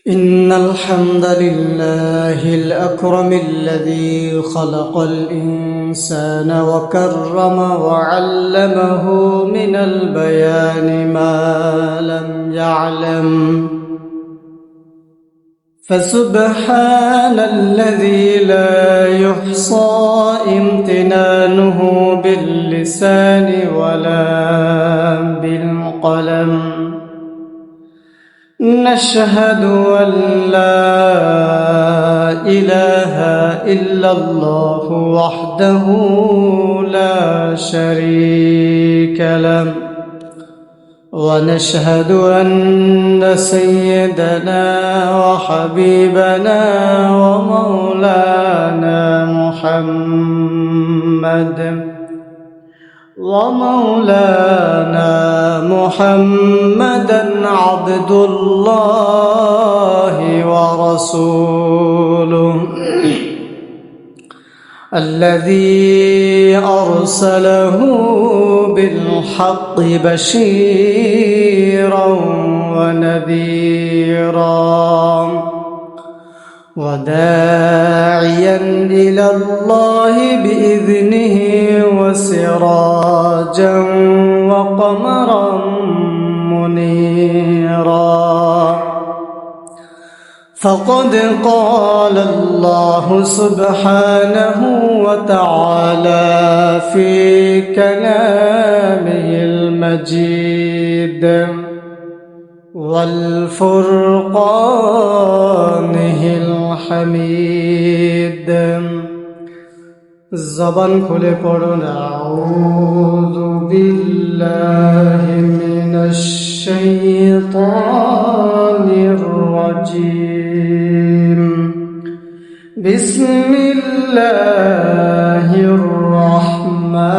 إن الحمد لله الأكرم الذي خلق الإنسان وكرم وعلمه من البيان ما لم يعلم فسبحان الذي لا يحصى امتنانه باللسان ولا بالقلم نشهد أن لا إله إلا الله وحده لا شريك له ونشهد أن سيدنا وحبيبنا ومولانا محمدا عبد الله ورسوله الذي أرسله بالحق بشيرا ونذيرا وداعيا إلى الله بإذنه وسراجا وقمرا منيرا فقد قال الله سبحانه وتعالى في كلامه المجيد والفرقانه الحميد زبان খুলে পড়ুন আউযু বিল্লাহি মিনাশ শাইতানির রাজীম বিসমিল্লাহির রহমানির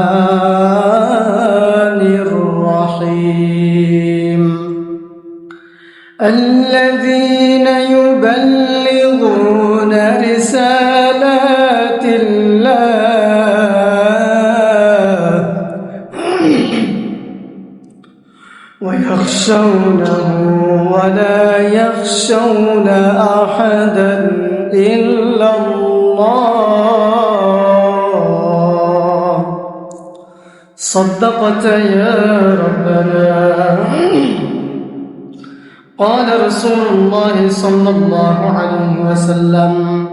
রহিম الذين يبلغون رسالات الله ويخشونه ولا يخشون أحدا إلا الله صدقت يا ربنا قال رسول الله صلى الله عليه وسلم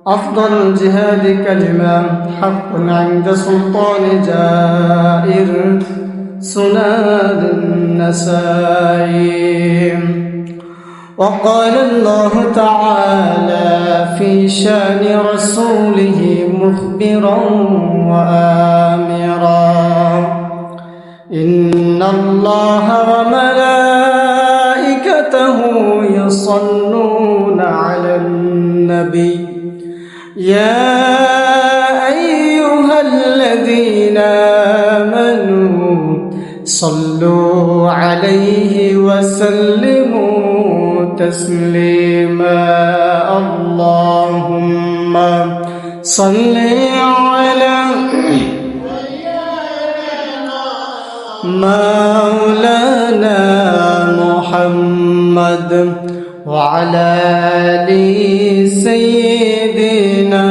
أفضل الجهاد كلمة حق عند سلطان جائر سنن النسائي وقال الله تعالى في شان رسوله مخبرا وآمرا إن الله وملائكته يصلون على النبي يا أيها الذين آمنوا صلوا عليه وسلموا تسليما اللهم صل على مولانا محمد وعلى آل سيدنا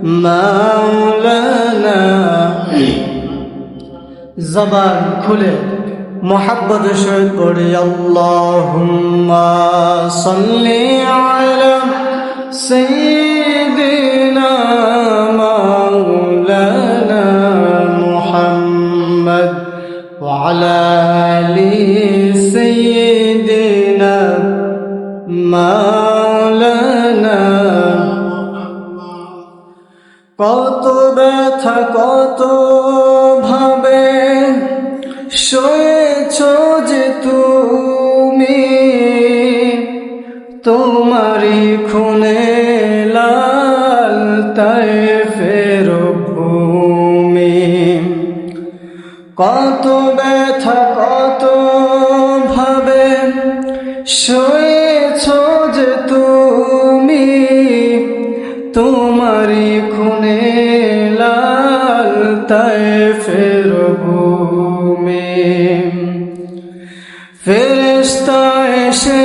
مولانا زبان খুলে محبت شهد পড়ি اللهم صل على سيدنا مولانا محمد وعلى آل سيدنا مولانا কত ব্যথা কত ভাবে সয়েছ যে তুমি তোমারি খুনে লাল তায়েফের ভূমি কত ব্যথা কত ভাবে সয়েছ যে তুমি তোমারি খুনে লাল তায়েফের ভূমি ফেরেশতা এসে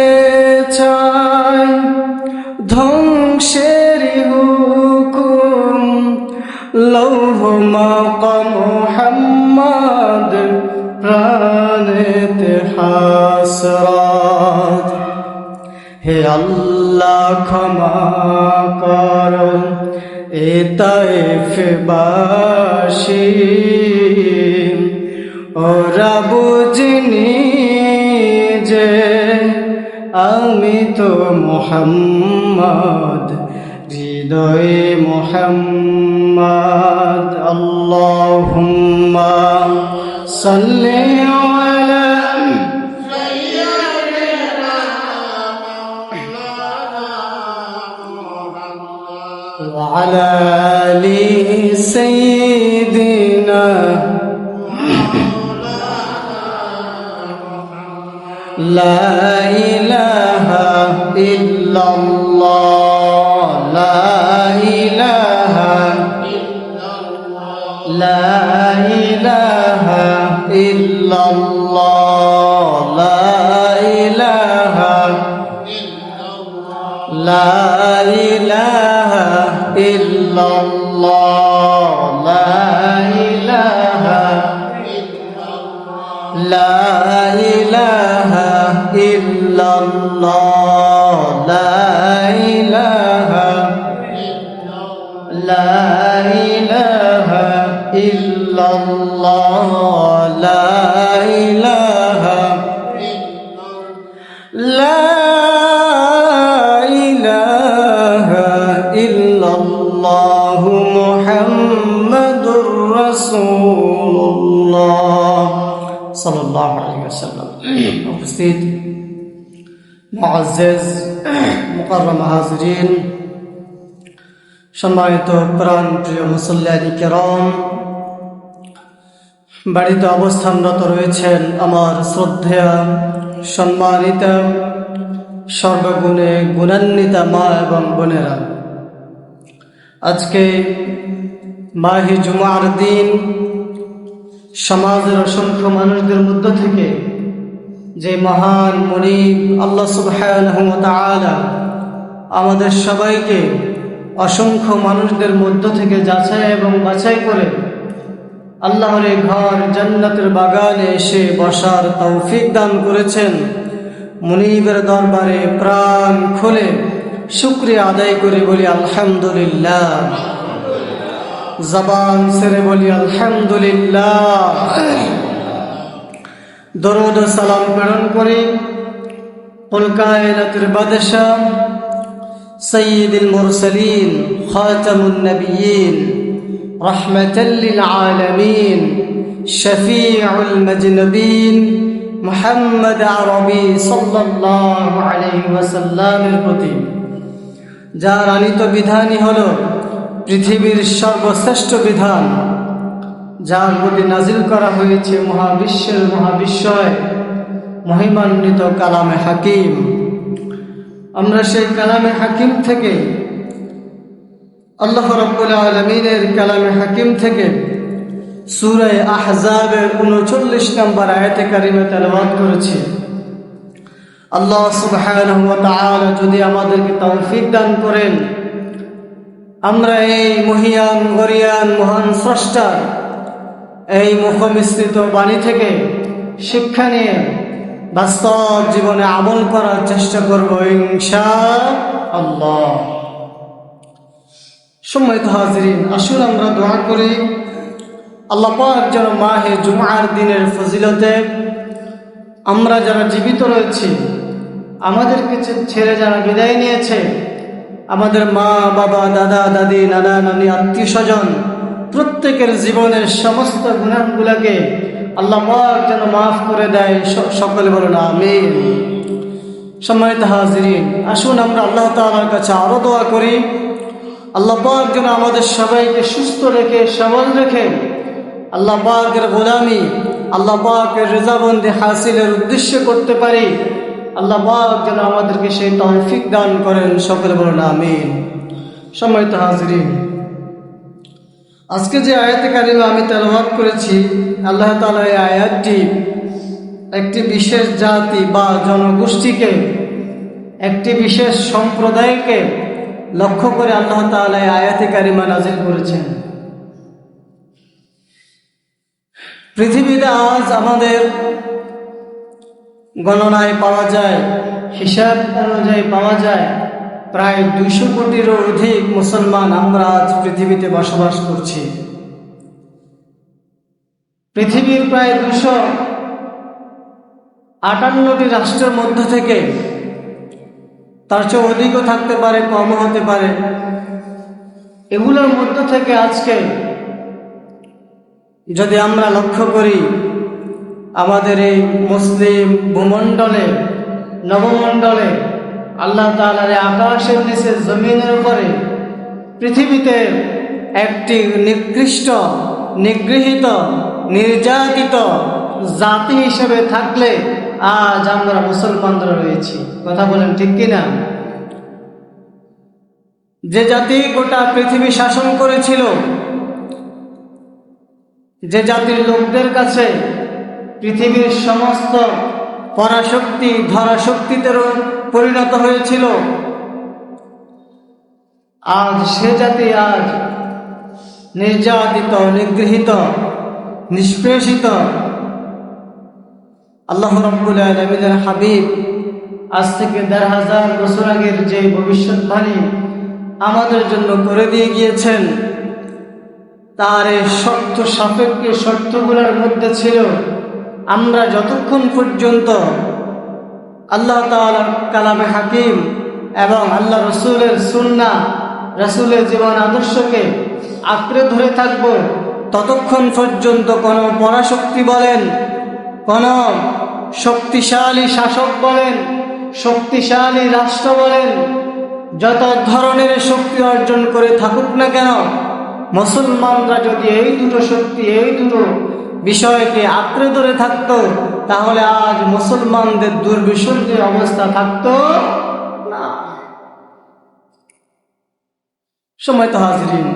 মাকাম মুহাম্মদ প্রাণেতে হাসরাত। হে আল্লাহ ক্ষমা করো এ তায়েফবাসী, ওরা বুঝিনি যে আমি তো মুহাম্মদ, হৃদয়ে মুহাম্মদ। আল্লাহুম্মা সাল্লি আলা وعلى آل سيدنا لا إله إلا الله، لا إله لا إله إلا الله، لا إله لا إله إلا الله، لا إله لا إله إلا الله، لا إله لا إله إلا الله، لا إله لا إله إلا الله মুহাম্মাদুর রাসূলুল্লাহ সাল্লাল্লাহু আলাইহি ওয়াসাল্লাম। উপস্থিত মুআজ্জাজ মুকাররম হাজিরিন, সম্মানিত প্রাণ প্রিয় মুসল্লিয়ানি কেরাম, বাড়িতে অবস্থানরত রয়েছেন আমার শ্রদ্ধেয়া সম্মানিতা সর্বগুণে গুণান্বিতা মা এবং বোনেরা, আজকে মাহে জুমার দিন সমাজের অসংখ্য মানুষদের মধ্য থেকে যে মহান মুনিব আল্লাহ সুবহানাহু ওয়া তাআলা আমাদের সবাইকে অসংখ্য মানুষদের মধ্য থেকে যাচাই এবং বাছাই করে আল্লাহর এই ঘর জান্নাতের বাগানে এসে বসার তৌফিক দান করেছেন, মুনিবের দরবারে প্রাণ খুলে শুকরিয়া আদায় করে বলি আলহামদুলিল্লাহ, জবান ছেড়ে বলি আলহামদুলিল্লাহ। দরুদ ও সালাম প্রেরণ করি কুল কায়নাতের বাদশাহ সাইয়্যিদুল মুরসালিন খাতামুন নবিয়্যিন রাহমাতাল লিল আলামিন শফিউল মাজনুবিন মুহাম্মদ আরবি সাল্লাল্লাহু আলাইহি ওয়াসাল্লামের প্রতি, যার আনিত বিধানই হলো পৃথিবীর সর্বশ্রেষ্ঠ বিধান, যার প্রতি নাজিল করা হয়েছে মহাবিশ্বের মহাবিশ্বয় মহিমান্বিত কালামে হাকিম। আমরা সেই কালামে হাকিম থেকে, আল্লাহ রাব্বুল আলামিনের কালামে হাকিম থেকে সূরা আহজাবের 39 নম্বর আয়াতে কারিমা তেলাওয়াত করেছি। আল্লাহ সুবহানাহু ওয়া তাআলা যদি আমাদেরকে তৌফিক দান করেন, আমরা এই মহিয়ান গরিয়ান মহান স্রষ্টার এই মুখমিশ্রিত বাণী থেকে শিক্ষা নিয়ে বাস্তব জীবনে আমল করার চেষ্টা করব ইনশাআল্লাহ। সম্মানিত হাজিরিন, আসুন আমরা দোয়া করি আল্লাহ পাক যেন মাহে জুমার দিনের ফজিলতে আমরা যারা জীবিত রয়েছি, আমাদেরকে ছেড়ে যারা বিদায় নিয়েছে, আমাদের মা বাবা দাদা দাদি নানা নানি আত্মীয় স্বজন প্রত্যেকের জীবনের সমস্ত গুনাহগুলোকে আল্লাহ পাক যেন মাফ করে দেয়, সকলে বলুন আমিন। সম্মানিত হাজিরিন, আসুন আমরা আল্লাহ তাআলার কাছে আরো দোয়া করি আল্লাহ পাক যেন আমাদের সবাইকে সুস্থ রেখে সবল রেখে আল্লাহ পাকের গোলামি, আল্লাহ পাকের রেজাবন্দি হাসিলের উদ্দেশ্যে করতে পারি। আল্লাহ পাক যেন আমাদেরকে সেই তৌফিক দান করেন, সকলে বলুন আমিন। সম্মানিত হাজিরিন, আজকে যে আয়াতে কারিমা আমি তেলাওয়াত করেছি, আল্লাহ তাআলা এই আয়াতটি একটি বিশেষ জাতি বা জনগোষ্ঠীকে, একটি বিশেষ সম্প্রদায়কে লক্ষ্য করে আল্লাহ তাআলা এই আয়াতে কারিমা নাজিল করেছেন। পৃথিবীতে আজ আমাদের গণনায় পাওয়া যায়, হিসাব অনুযায়ী পাওয়া যায় প্রায় 200 কোটিরও অধিক মুসলমান আমরা আজ পৃথিবীতে বসবাস করছি। পৃথিবীর প্রায় 258টি রাষ্ট্রের মধ্য থেকে, তার চেয়ে অধিকও থাকতে পারে, কমও হতে পারে, এগুলোর মধ্য থেকে আজকে যদি আমরা লক্ষ্য করি, আমাদের এই মুসলিম ভূমণ্ডলে, নবমণ্ডলে, আল্লাহ তাআলার আকাশের নিচে, জমিনের উপরে, পৃথিবীতে একটি নিকৃষ্ট, নিগৃহীত, নির্যাতিত জাতি হিসেবে থাকলে আজ আমরা মুসলমানরা রয়েছি। কথা বলেন ঠিক কিনা? যে জাতি গোটা পৃথিবী শাসন করেছিল, যে জাতির লোকদের কাছে পৃথিবীর সমস্ত পরাশক্তি ধরাশক্তিতে পরিণত হয়েছিল, আজ সে জাতি আজ নির্যাতিত, নিগৃহীত, নিষ্পেষিত। আল্লাহ রাব্বুল আলামিনের হাবিব আজ থেকে ১৫০০ বছর আগের যে ভবিষ্যৎবাণী আমাদের জন্য করে দিয়ে গিয়েছেন, তার এই শর্ত সাপেক্ষে শর্তগুলোর মধ্যে ছিল, আমরা যতক্ষণ পর্যন্ত আল্লাহ তাআলার কালামে হাকিম এবং আল্লাহ রসুলের সুন্নাহ, রসুলের জীবন আদর্শকে আঁকড়ে ধরে থাকব, ততক্ষণ পর্যন্ত কোনো পরাশক্তি বলেন, কোনো শক্তিশালী শাসক বলেন, শক্তিশালী রাষ্ট্র বলেন, যত ধরনের শক্তি অর্জন করে থাকুক না কেন, মুসলমানরা যদি এই দুটো শক্তি, এই দুটো বিষয়কে আঁকড়ে ধরে থাকতো, তাহলে আজ মুসলমানদের দুর্বিষহ যে অবস্থা থাকতো না। সময় তো হাজিরিন,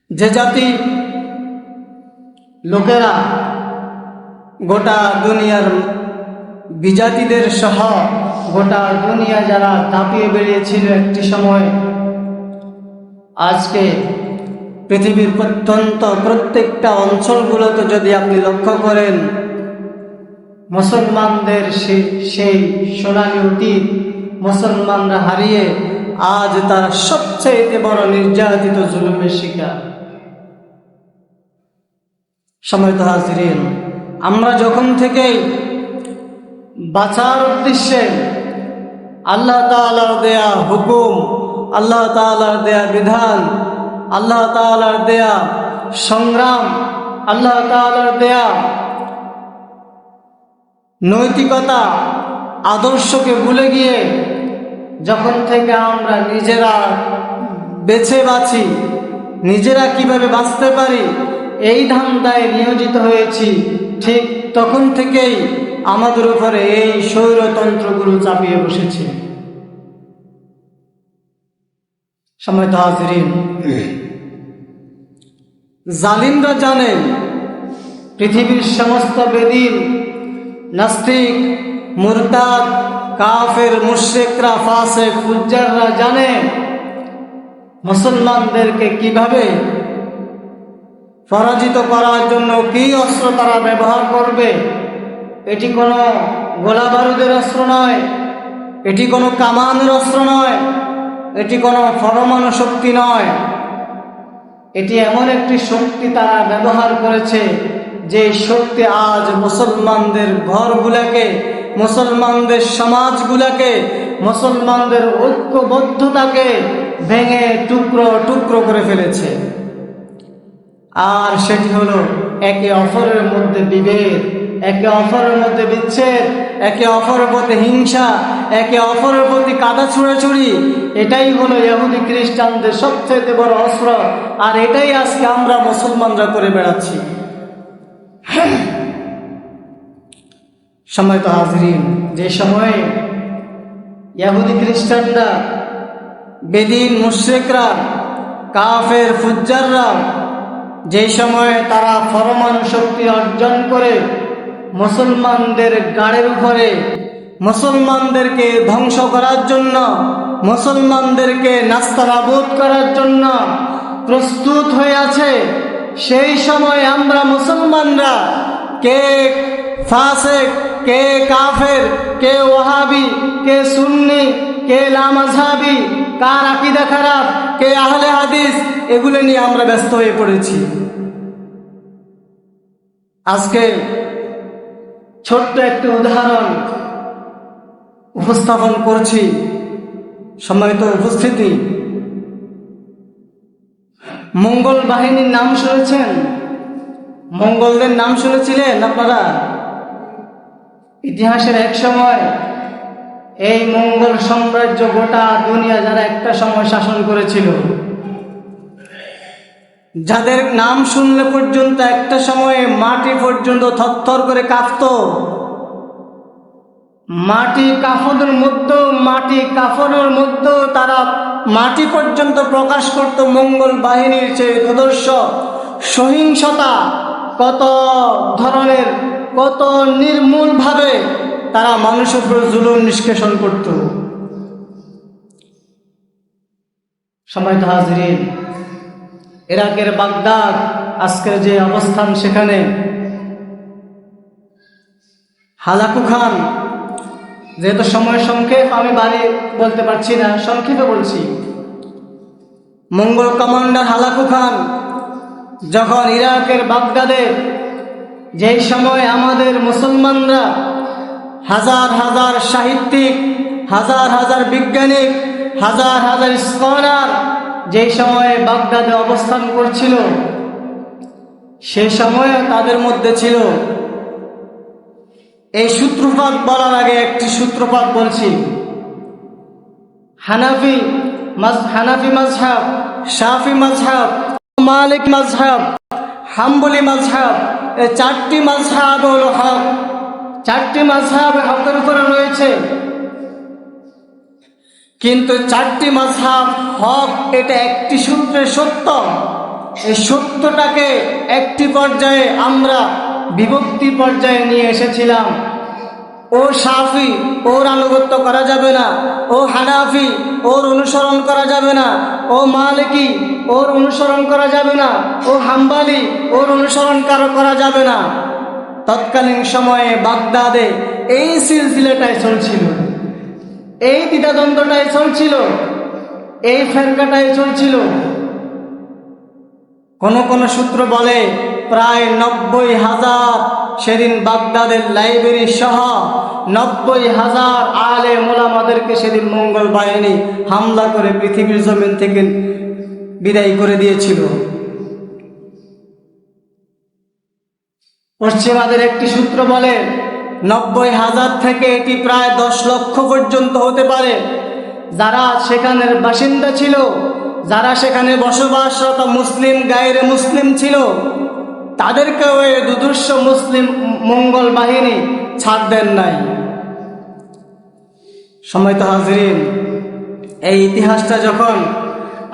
যে জাতি লোকেরা গোটা দুনিয়ার বিজাতিদের সহ গোটা দুনিয়া যারা দাপিয়ে বেরিয়েছিল একটি সময়, আজকে পৃথিবীর প্রত্যেকটা অঞ্চলগুলোতে যদি আপনি লক্ষ্য করেন, মুসলমানদের সেই সোনালী অতীত মুসলমানরা হারিয়ে আজ তারা সবচেয়ে বড় নির্যাতিত, জুলুমের শিকার। সম্মানিত হাজিরিন, আমরা যখন থেকেই বাঁচার উদ্দেশ্যে আল্লাহ তাআলার দেয়া হুকুম, আল্লাহ তাআলার দেয়া বিধান, আল্লাহ তাআলার দেয়া সংগ্রাম, আল্লাহ তাআলার দেয়া নৈতিকতা, আদর্শকে ভুলে গিয়ে যখন থেকে আমরা নিজেরা বেছে বাছি, নিজেরা কিভাবে বাঁচতে পারি এই ধান্দায় নিয়োজিত হয়েছি, ঠিক তখন থেকেই আমাদের উপরে এই স্বৈরতন্ত্রগুলো চাপিয়ে বসেছে। সম্মানিত হাজিরিন, জালিমরা জানেন, পৃথিবীর সমস্ত বেদিন, নাস্তিক, মুরতাদ, কাফের, মুশরিকরা, ফাসিক, ফুজ্জাররা জানে মুসলমানদেরকে কিভাবে পরাজিত করার জন্য কি অস্ত্র তারা ব্যবহার করবে। এটি কোনো গোলা বারুদের অস্ত্র নয়, এটি কোনো কামানের অস্ত্র নয়, এটি কোনো পরমাণু শক্তি নয়, এটি এমন একটি শক্তি তারা ব্যবহার করেছে যে শক্তি আজ মুসলমানদের ঘরগুলোকে, মুসলমানদের সমাজগুলোকে, মুসলমানদের ঐক্যবদ্ধতাকে ভেঙে টুকরো টুকরো করে ফেলেছে। আর সেটি হলো একে অপরের মধ্যে বিভেদ, একে অপরের মধ্যে বিচ্ছেদ, একে অপরের প্রতি হিংসা, একে অপরের প্রতি কাদা ছুঁড়াছুড়ি। এটাই হলো ইহুদি খ্রিস্টানদের সবচেয়ে বড় অস্ত্র, আর এটাই আজকে আমরা মুসলমানরা করে বেড়াচ্ছি। সম্মানিত হাজিরিন, যে সময়ে ইহুদি খ্রিস্টানরা, বেদিন, মুশরিকরা, কাফের, ফুজ্জাররা, যে সময়ে তারা পরমাণু শক্তি অর্জন করে মুসলমানদের গাড়ির উপরে মুসলমানদেরকে ধ্বংস করার জন্য, মুসলমানদেরকে নাস্তানাবুদ করার জন্য প্রস্তুত হয়ে আছে, সেই সময় আমরা মুসলমানরা কে ফাসিক, কে কাফের, কে ওয়াহাবি, কে সুন্নি, কে লামাযহাবি, কার আকীদা খারাপ, কে আহলে হাদিস, এগুলো নিয়ে আমরা ব্যস্ত হয়ে পড়েছি। আজকে ছোট্ট একটি উদাহরণ উপস্থাপন করছি। সম্মানিত উপস্থিতি, মঙ্গল বাহিনীর নাম শুনেছেন? মঙ্গলদের নাম শুনেছিলেন আপনারা? ইতিহাসের এক সময় এই মঙ্গল সাম্রাজ্য গোটা দুনিয়া যারা একটা সময় শাসন করেছিল, যাদের নাম শুনলে পর্যন্ত একটা সময়ে মাটি পর্যন্ত থরথর করে কাঁপত, মাটি কাফনের মধ্যে তারা মাটি পর্যন্ত প্রকাশ করত মঙ্গল বাহিনীর চেয়ে দুর্ধর্ষ সহিংসতা, কত ধরনের, কত নির্মূলভাবে তারা মানুষের উপর জুলুম নিষ্কাশন করত। সম্মানিত হাজিরিন, ইরাকের বাগদাদ আজকের যে অবস্থান, সেখানে হালাকু খান, যেহেতু সময় সংক্ষেপ আমি বাড়ি বলতে পারছি না, সংক্ষেপে বলছি। মঙ্গল কমান্ডার হালাকু খান যখন ইরাকের বাগদাদে, যেই সময় আমাদের মুসলমানরা হাজার হাজার সাহিত্যিক, হাজার হাজার বিজ্ঞানিক, হাজার হাজার স্কলার যেই সময়ে বাগদাদে অবস্থান করছিল, সেই সময় তাদের মধ্যে ছিল, এই সূত্রপাত বলার আগে একটি সূত্রপাত বলছি। হানাফি মাযহাব, শাফি মাযহাব, মালিক মাযহাব, হাম্বলি মাযহাব, এই চারটি মাযহাব হলো হক। চারটি মাযহাব হকের উপরে রয়েছে, কিন্তু চারটি মাযহাব হক এটা একটি সূত্রে সত্য। এই সত্যটাকে একটি পর্যায়ে আমরা বিভক্তি পর্যায়ে নিয়ে এসেছিলাম। ও শাফি, ওর আনুগত্য করা যাবে না। ও হানাফি, ওর অনুসরণ করা যাবে না। ও মালিকি, ওর অনুসরণ করা যাবে না। ও হাম্বালি, ওর অনুসরণ করা যাবে না। তৎকালীন সময়ে বাগদাদে এই সিলসিলাটাই চলছিল, এই দ্বিধাদ্বন্দ্বটাই চলছিল, এই ফেরকাটাই চলছিল। কোন কোন সূত্র বলে প্রায় 90,000 সেদিন বাগদাদের লাইব্রেরি সহ 90,000 আলেম ওলামাদেরকে সেদিন মঙ্গল বাহিনী হামলা করে পৃথিবীর জমিন থেকে বিদায় করে দিয়েছিল। পশ্চিমাদের একটি সূত্র বলে 90,000 থেকে এটি প্রায় 10 লক্ষ পর্যন্ত হতে পারে। যারা সেখানের বাসিন্দা ছিল, যারা সেখানে বসবাসরত মুসলিম গায়রে মুসলিম ছিল, তাদেরকেও এই দুর্ধর্ষ মুসলিম মঙ্গল বাহিনী ছাড় দেন নাই। সম্মানিত হাজিরিন, এই ইতিহাসটা যখন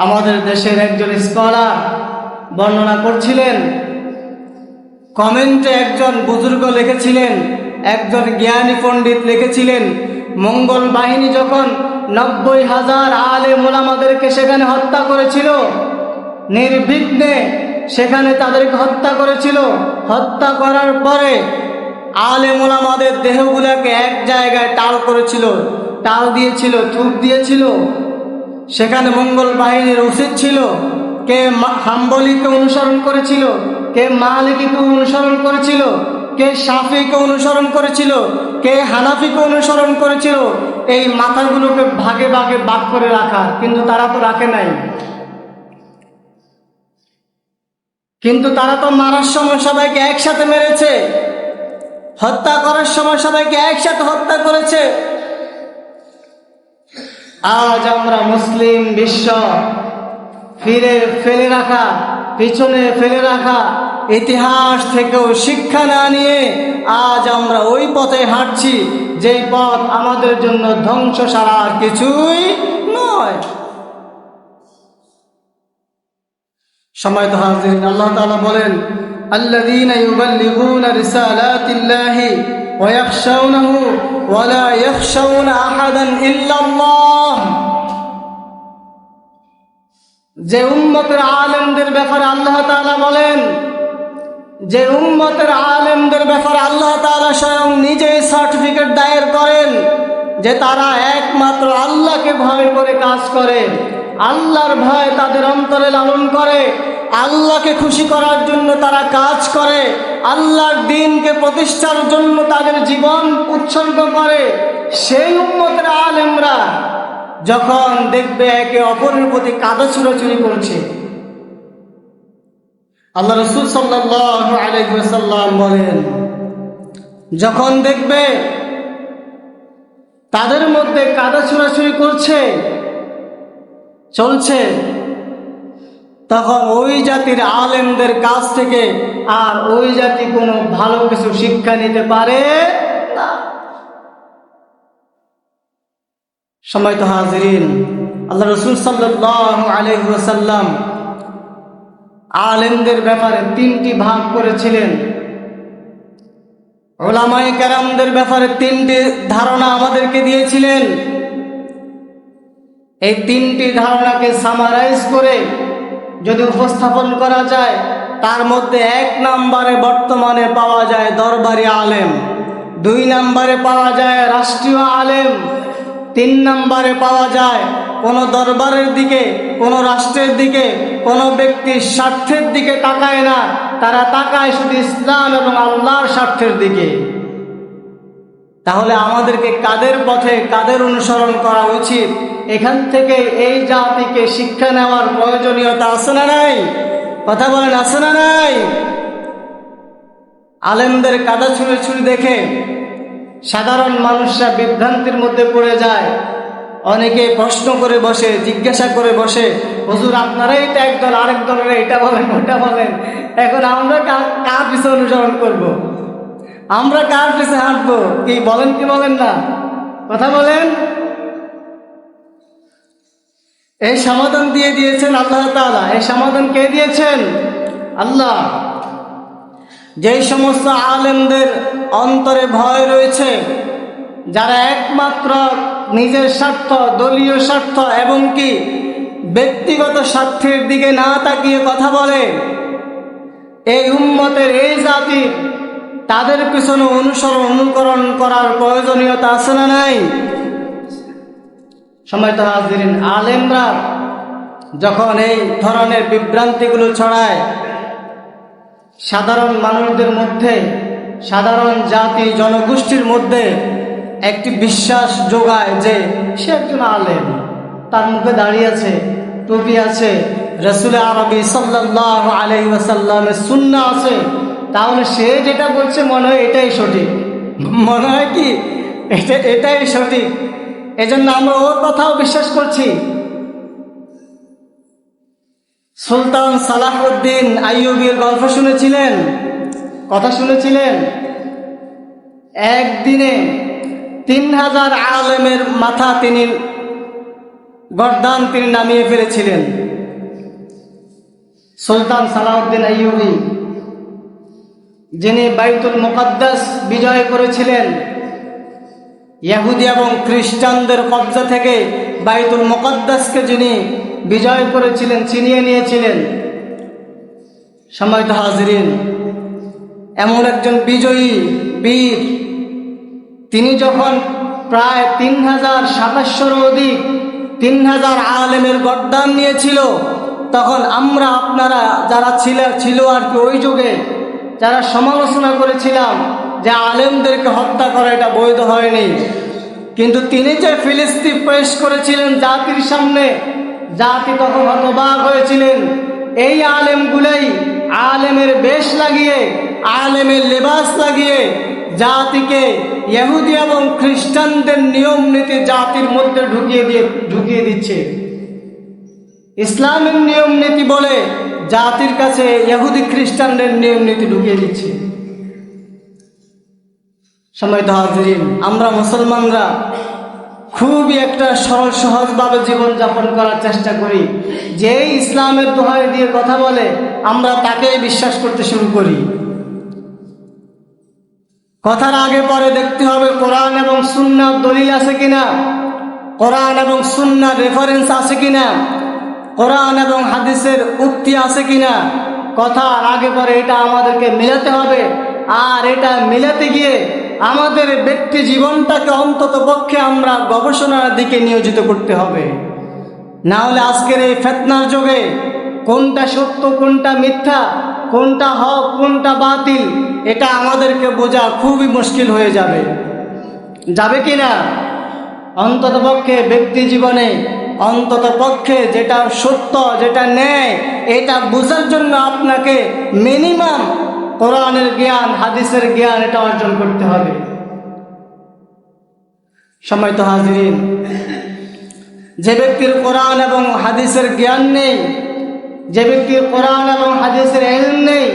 আমাদের দেশের একজন স্কলার বর্ণনা করছিলেন, কমেন্টে একজন বুজুর্গ লিখেছিলেন, একজন জ্ঞানী পণ্ডিত লিখেছিলেন, মঙ্গল বাহিনী যখন 90,000 আলেম ওলামাদেরকে সেখানে হত্যা করেছিল, নির্বিঘ্নে সেখানে তাদেরকে হত্যা করেছিল, হত্যা করার পরে আলেম ওলামাদের দেহগুলোকে এক জায়গায় টাল করেছিল, টাল দিয়েছিল, থুপ দিয়েছিল। সেখানে মঙ্গল বাহিনীর উচিত ছিল কে হাম্বলিকে অনুসরণ করেছিল, কে মালিকিকে অনুসরণ করেছিল, কে শাফিকে অনুসরণ করেছিল, কে হানাফিকে অনুসরণ করেছিল, এই মাথাগুলোকে ভাগে ভাগে ভাগ করে রাখা। কিন্তু তারা তো রাখে নাই। কিন্তু তারা তো মারার সময় সবাইকে একসাথে মেরেছে, হত্যা করার সময় সবাইকে একসাথে হত্যা করেছে। আজ আমরা মুসলিম বিশ্ব ফেলে রাখা, পিছনে ফেলে রাখা ইতিহাস থেকেও শিক্ষা না নিয়ে আজ আমরা ওই পথে হাঁটছি, যেই পথ আমাদের জন্য ধ্বংস ছাড়া আর কিছুই নয়। সম্মানিত হাজিরিন, আল্লাহ তাআলা বলেন, আল্লাযীনা ইউবাল্লিগুনা রিসালাতিল্লাহি ওয়া ইয়াখশাউনাহু ওয়া লা ইয়াখশাউনা আহাদান ইল্লাল্লাহ। যে উম্মতের আলেমদের ব্যাপারে আল্লাহ তাআলা বলেন, যে উম্মতের আলেমদের ব্যাপারে আল্লাহ তাআলা স্বয়ং নিজেই সার্টিফিকেট দায়ের করেন যে তারা একমাত্র আল্লাহকে ভয় করে কাজ করে, আল্লাহর ভয় তাদের অন্তরে লালন করে, আল্লাহকে খুশি করার জন্য তারা কাজ করে, আল্লাহর দ্বীনকে প্রতিষ্ঠার জন্য তাদের জীবন উৎসর্গ করে, সেই উম্মতের আলেমরা যখন দেখবে একে অপরের প্রতি কাদা ছুড়াছুড়ি করছে, আল্লাহ রাসূল সাল্লাল্লাহু আলাইহি ওয়াসাল্লাম বলেন, যখন দেখবে তাদের মধ্যে কাদা ছুড়াছুড়ি চলছে, তখন ওই জাতির আলেমদের কাছ থেকে আর ওই জাতি কোনো ভালো কিছু শিক্ষা নিতে পারে না। সম্মানিত হাজিরিন, আল্লাহ রাসূল সাল্লাল্লাহু আলাইহি ওয়াসাল্লাম আলেমদের ব্যাপারে তিনটি ভাগ করেছিলেন। উলামায়ে কেরামদের ব্যাপারে তিনটি ধারণা আমাদেরকে দিয়েছিলেন। এই তিনটি ধারণাকে সামারাইজ করে যদি উপস্থাপন করা যায়, তার মধ্যে 1 নম্বরে বর্তমানে পাওয়া যায় দরবারি আলেম, 2 নম্বরে পাওয়া যায় রাষ্ট্রীয় আলেম, 3 নম্বরে পাওয়া যায় কোনো দরবারের দিকে, কোনো রাষ্ট্রের দিকে, কোনো ব্যক্তির স্বার্থের দিকে তাকায় না, তারা তাকায় শুধু ইসলাম এবং আল্লাহর স্বার্থের দিকে। তাহলে আমাদেরকে কাদের পথে, কাদের অনুসরণ করা উচিত? এখান থেকে এই জাতিকে শিক্ষা নেওয়ার প্রয়োজনীয়তা আছে না নাই? কথা বলেন, আছে না নাই? আলেমদের কাদা ছুড়ে দেখে সাধারণ মানুষরা বিভ্রান্তির মধ্যে পড়ে যায়। অনেকে প্রশ্ন করে বসে, জিজ্ঞাসা করে বসে, হুজুর আপনারাই তো একদল, আরেক দলের এটা বলেন ওটা বলেন, এখন আমরা কার পিছনে অনুসরণ করব? আমরা কার পিছনে হাঁটবো? কি বলেন, কি বলেন না? কথা বলেন। এই সমাধান দিয়ে দিয়েছেন আল্লাহ তাআলা। এই সমাধান কে দিয়েছেন? আল্লাহ। যেই সমস্ত আলেমদের অন্তরে ভয় রয়েছে, যারা একমাত্র নিজের স্বার্থ, দলীয় স্বার্থ এবং কি ব্যক্তিগত স্বার্থের দিকে না তাকিয়ে কথা বলে, এই উম্মতের, এই জাতি, তাদের পিছনে অনুকরণ করার প্রয়োজনীয়তা আছে না নাই? সম্মানিত হাজিরিন, আলেমরা যখন এই ধরনের বিভ্রান্তিগুলো ছড়ায়, সাধারণ মানুষদের মধ্যে, সাধারণ জাতি জনগোষ্ঠীর মধ্যে একটি বিশ্বাস যোগায় যে সে একজন আলেম, তার মুখে দাড়ি আছে, টুপি আছে, রাসূল আরবি সাল্লাল্লাহু আলাইহি ওয়াসাল্লামের সুন্নাহ আছে, তাহলে সে যেটা বলছে মনে হয় এটাই সঠিক, মনে হয় কি এটাই সঠিক, এজন্য আমরা ওর কথাও বিশ্বাস করছি। সুলতান সালাহউদ্দিন আইয়ুবীর গল্প শুনেছিলেন, কথা শুনেছিলেন। একদিনে 3000 আলেমের মাথা গর্দান তিনি নামিয়ে ফেলেছিলেন। সুলতান সালাহউদ্দিন আইয়ুবী, যিনি বাইতুল মুকাদ্দাস বিজয় করেছিলেন, ইহুদি এবং খ্রিস্টানদের কবজা থেকে বাইতুল মুকাদ্দাসকে যিনি বিজয় করেছিলেন, ছিনিয়ে নিয়েছিলেন। সম্মানিত হাজিরিন, এমন একজন বিজয়ী বীর, তিনি যখন প্রায় 3700-র অধিক 3000 আলেমের গর্দান নিয়েছিল, তখন আমরা আপনারা যারা ছিল আর কি ওই যুগে, যারা সমালোচনা করেছিলাম যে আলেমদেরকে হত্যা করা এটা বৈধ হয়নি, কিন্তু তিনি যে ফিলিস্তিন পেশ করেছিলেন জাতির সামনে, জাতি তখন হতবাক হয়েছিলেন। এই আলেমগুলাই আলেমের বেশ লাগিয়ে, আলেমের লেবাস লাগিয়ে জাতিকে ইহুদি এবং খ্রিস্টানদের নিয়ম নীতি জাতির মধ্যে ঢুকিয়ে দিচ্ছে। ইসলামের নিয়ম নীতি বলে জাতির কাছে ইহুদি খ্রিস্টানদের নিয়ম নীতি ঢুকিয়ে দিচ্ছে। সম্মানিত হাজিরিন, আমরা মুসলমানরা খুবই একটা সরল সহজভাবে জীবনযাপন করার চেষ্টা করি। যেই ইসলামের দোহাই দিয়ে কথা বলে আমরা তাকেই বিশ্বাস করতে শুরু করি। কথার আগে পরে দেখতে হবে কোরআন এবং সুন্নাহর দলিল আছে কিনা, কোরআন এবং সুন্নাহর রেফারেন্স আছে কিনা। কোরআন এবং হাদিসের উক্তি আছে কিনা, কথার আগে পরে এটা আমাদেরকে মিলাতে হবে। আর এটা মিলাতে গিয়ে আমাদের ব্যক্তি জীবনটাকে অন্তত পক্ষে আমরা গবেষণার দিকে নিয়োজিত করতে হবে। না হলে আজকের এই ফিতনার যুগে কোনটা সত্য কোনটা মিথ্যা, কোনটা হক কোনটা বাতিল, এটা আমাদেরকে বোঝা খুবই মুশকিল হয়ে যাবে কি না? অন্তত পক্ষে ব্যক্তি জীবনে অন্তত পক্ষে যেটা সত্য যেটা ন্যায় এটা বোঝার জন্য আপনাকে মিনিমাম কোরআনের জ্ঞান হাদিসের জ্ঞান এটা অর্জন করতে হবে। সম্মানিত হাজিরিন, যে ব্যক্তির কোরআন এবং হাদিসের জ্ঞান নেই, যে ব্যক্তির কোরআন এবং হাদিসের ইলম নেই,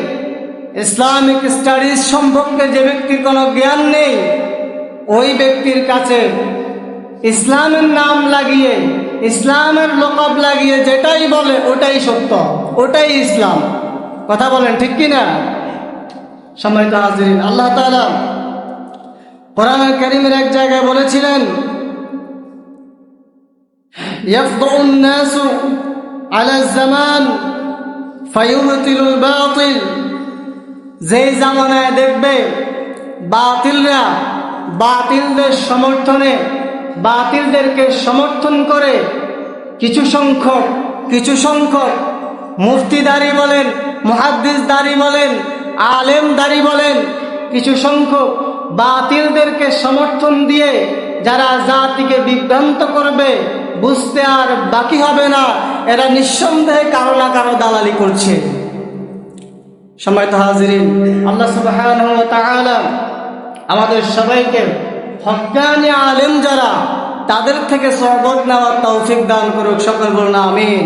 ইসলামিক স্টাডিজ সম্পর্কে যে ব্যক্তির কোনো জ্ঞান নেই, ওই ব্যক্তির কাছে ইসলামের নাম লাগিয়ে ইসলামের লকব লাগিয়ে যেটাই বলে ওটাই সত্য, ওটাই ইসলাম। কথা বলেন ঠিক কিনা? সম্মানিত হাজিরিন, আল্লাহ তাআলা কোরআনুল কারীমের এক জায়গায় বলেছিলেন, ইয়াফদুন নাসু আলা জামান ফায়ুবতিলুল বাতিল। যেই জামানায় দেখবে বাতিলরা বাতিলদের সমর্থনে বাতিলদেরকে সমর্থন করে কিছু সংখ্যক মুফতিদারি বলেন, মুহাদ্দিসদারি বলেন, আলেমদারি বলেন, কিছু সংখ্যক বাতিলদেরকে সমর্থন দিয়ে যারা জাতিকে বিভ্রান্ত করবে, বুঝতে আর বাকি হবে না এরা নিঃসন্দেহে কারো না কারো দালালি করছে। সম্মানিত হাজিরিন, আল্লাহ সুবহানাহু ওয়া তাআলা আমাদের সবাইকে হক্কানি আলেম যারা তাদের থেকে সহবত নেওয়ার তৌফিক দান করুক। সকল বলুন আমিন।